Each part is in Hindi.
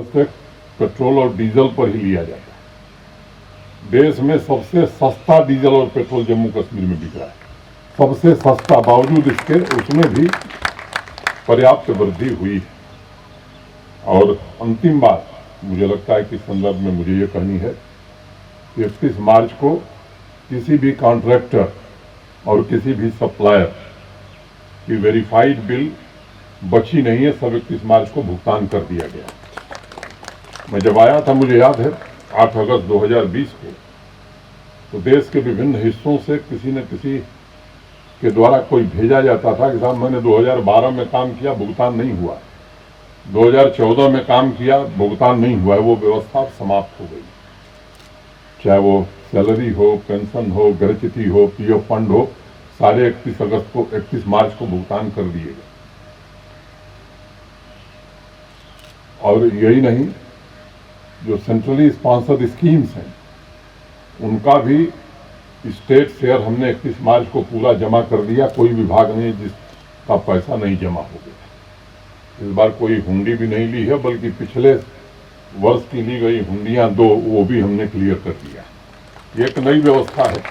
से पेट्रोल और डीजल पर ही लिया जाता है। देश में सबसे सस्ता डीजल और पेट्रोल जम्मू कश्मीर में बिक रहा है, सबसे सस्ता, बावजूद इसके उसमें भी पर्याप्त वृद्धि हुई है। और अंतिम बात मुझे लगता है कि संदर्भ में मुझे ये कहनी है कि 31 मार्च को किसी भी कॉन्ट्रैक्टर और किसी भी सप्लायर की वेरीफाइड बिल बची नहीं है, सब 31 मार्च को भुगतान कर दिया गया। मैं जब आया था, मुझे याद है 8 अगस्त 2020 को, तो देश के विभिन्न हिस्सों से किसी न किसी के द्वारा कोई भेजा जाता था कि साहब मैंने 2012 में काम किया, भुगतान नहीं हुआ, 2014 में काम किया, भुगतान नहीं हुआ है। वो व्यवस्था समाप्त हो गई। चाहे वो सैलरी हो, पेंशन हो, गृहतिथि हो, पीएफ फंड हो, सारे 31 मार्च को भुगतान कर दिए गए। और यही नहीं, जो सेंट्रली स्पॉन्सर्ड स्कीम्स हैं उनका भी स्टेट शेयर हमने 31 मार्च को पूरा जमा कर दिया। कोई विभाग नहीं जिसका पैसा नहीं जमा हो गया। इस बार कोई हुंडी भी नहीं ली है, बल्कि पिछले वर्ष की ली गई हुंडियां 2 वो भी हमने क्लियर कर दिया। ये एक नई व्यवस्था है।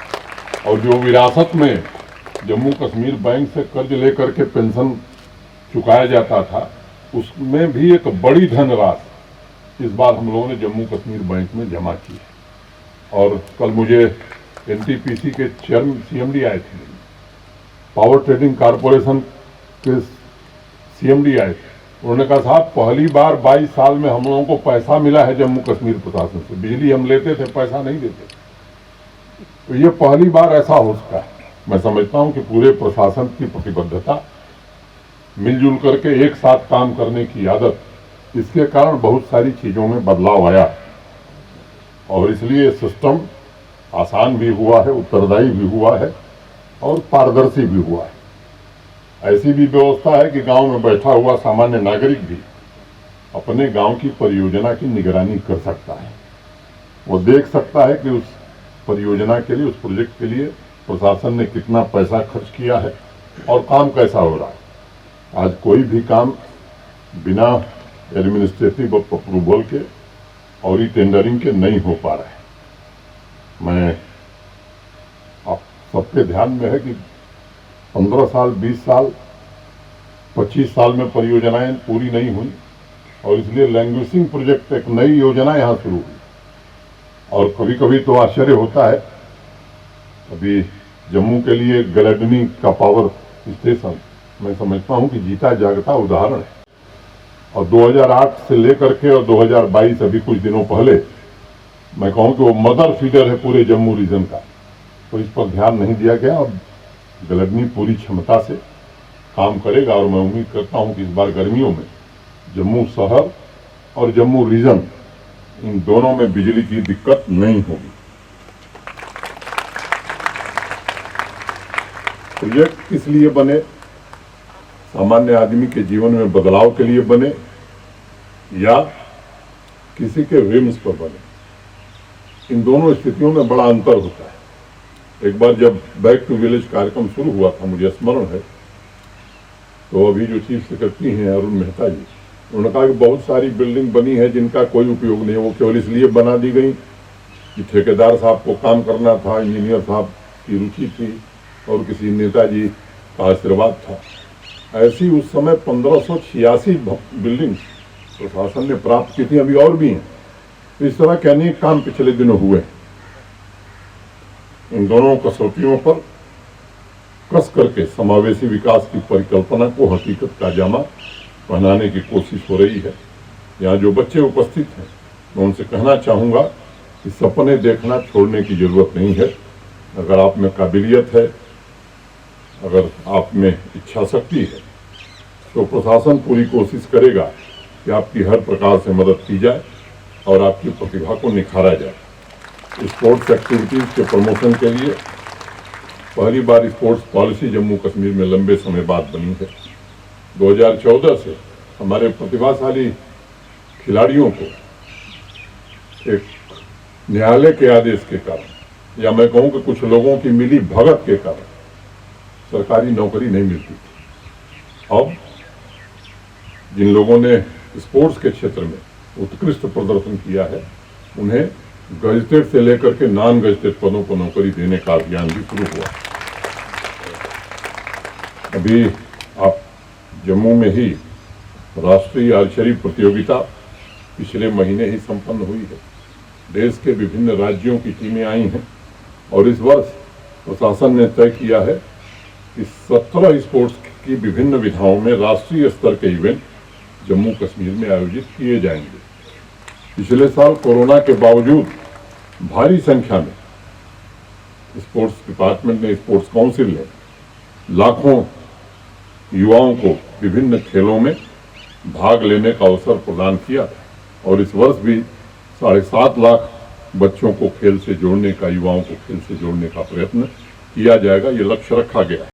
और जो विरासत में जम्मू कश्मीर बैंक से कर्ज लेकर के पेंशन चुकाया जाता था, उसमें भी एक बड़ी धनराशि इस बार हम लोगों ने जम्मू कश्मीर बैंक में जमा की है। और कल मुझे एनटीपीसी के चेयरमैन सीएमडी आए थे, पावर ट्रेडिंग कॉरपोरेशन के सीएमडी आए थे। उन्होंने कहा साहब पहली बार 22 साल में हम लोगों को पैसा मिला है जम्मू कश्मीर प्रशासन से। बिजली हम लेते थे, पैसा नहीं देते, तो ये पहली बार ऐसा हो सका है। मैं समझता हूं कि पूरे प्रशासन की प्रतिबद्धता, मिलजुल करके एक साथ काम करने की आदत, इसके कारण बहुत सारी चीजों में बदलाव आया और इसलिए सिस्टम आसान भी हुआ है, उत्तरदायी भी हुआ है और पारदर्शी भी हुआ है। ऐसी भी व्यवस्था है कि गांव में बैठा हुआ सामान्य नागरिक भी अपने गांव की परियोजना की निगरानी कर सकता है। वो देख सकता है कि उस परियोजना के लिए, उस प्रोजेक्ट के लिए प्रशासन ने कितना पैसा खर्च किया है और काम कैसा हो रहा है। आज कोई भी काम बिना एडमिनिस्ट्रेटिव अप्रूवल के और ही टेंडरिंग के नहीं हो पा रहा है। मैं आप सबके ध्यान में है कि 15 साल, 20 साल, 25 साल में परियोजनाएं पूरी नहीं हुई और इसलिए लैंग्वेजिंग प्रोजेक्ट, एक नई योजना यहाँ शुरू हुई। और कभी कभी तो आश्चर्य होता है, अभी जम्मू के लिए गलडनी का पावर स्टेशन मैं समझता हूँ कि जीता जागता उदाहरण है। और 2008 से लेकर के और 2022 अभी कुछ दिनों पहले मैं कहूँ कि वो मदर फीडर है पूरे जम्मू रीजन का, तो इस पर ध्यान नहीं दिया गया। और गलडनी पूरी क्षमता से काम करेगा और मैं उम्मीद करता हूँ कि इस बार गर्मियों में जम्मू शहर और जम्मू रीजन, इन दोनों में बिजली की दिक्कत नहीं होगी। प्रोजेक्ट किस लिए बने? सामान्य आदमी के जीवन में बदलाव के लिए बने या किसी के विम्स पर बने, इन दोनों स्थितियों में बड़ा अंतर होता है। एक बार जब बैक टू विलेज कार्यक्रम शुरू हुआ था, मुझे स्मरण है, तो अभी जो चीफ सेक्रेटरी हैं अरुण मेहता जी, उन्होंने कहा कि बहुत सारी बिल्डिंग बनी है जिनका कोई उपयोग नहीं है, वो केवल इसलिए बना दी गई कि ठेकेदार साहब को काम करना था, इंजीनियर साहब की रुचि थी और किसी नेताजी का आशीर्वाद था। ऐसी उस समय 1586 बिल्डिंग प्रशासन ने प्राप्त की थी, अभी और भी हैं। इस तरह के अनेक काम पिछले दिनों हुए। इन दोनों कसौटियों पर कस करके समावेशी विकास की परिकल्पना को हकीकत का जामा पहनाने की कोशिश हो रही है। यहाँ जो बच्चे उपस्थित हैं, मैं उनसे कहना चाहूँगा कि सपने देखना छोड़ने की जरूरत नहीं है। अगर आप में काबिलियत है, अगर आप में इच्छा शक्ति है, तो प्रशासन पूरी कोशिश करेगा कि आपकी हर प्रकार से मदद की जाए और आपकी प्रतिभा को निखारा जाए। स्पोर्ट्स एक्टिविटीज़ के प्रमोशन के लिए पहली बार स्पोर्ट्स पॉलिसी जम्मू कश्मीर में लंबे समय बाद बनी है। 2014 से हमारे प्रतिभाशाली खिलाड़ियों को एक न्यायालय के आदेश के कारण, या मैं कहूँ कि कुछ लोगों की मिली भगत के कारण सरकारी नौकरी नहीं मिलती थी। अब जिन लोगों ने स्पोर्ट्स के क्षेत्र में उत्कृष्ट प्रदर्शन किया है उन्हें गजटेड से लेकर के नॉन गजटेड पदों पर नौकरी देने का अभियान भी शुरू हुआ। अभी आप जम्मू में ही राष्ट्रीय आर्चरी प्रतियोगिता पिछले महीने ही संपन्न हुई है। देश के विभिन्न राज्यों की टीमें आई हैं और इस वर्ष प्रशासन ने तय किया है कि 17 स्पोर्ट्स की विभिन्न विधाओं में राष्ट्रीय स्तर के इवेंट जम्मू कश्मीर में आयोजित किए जाएंगे। पिछले साल कोरोना के बावजूद भारी संख्या में स्पोर्ट्स डिपार्टमेंट ने, स्पोर्ट्स काउंसिल ने लाखों युवाओं को विभिन्न खेलों में भाग लेने का अवसर प्रदान किया और इस वर्ष भी 7.5 लाख बच्चों को खेल से जोड़ने का, युवाओं को खेल से जोड़ने का प्रयत्न किया जाएगा। ये लक्ष्य रखा गया है।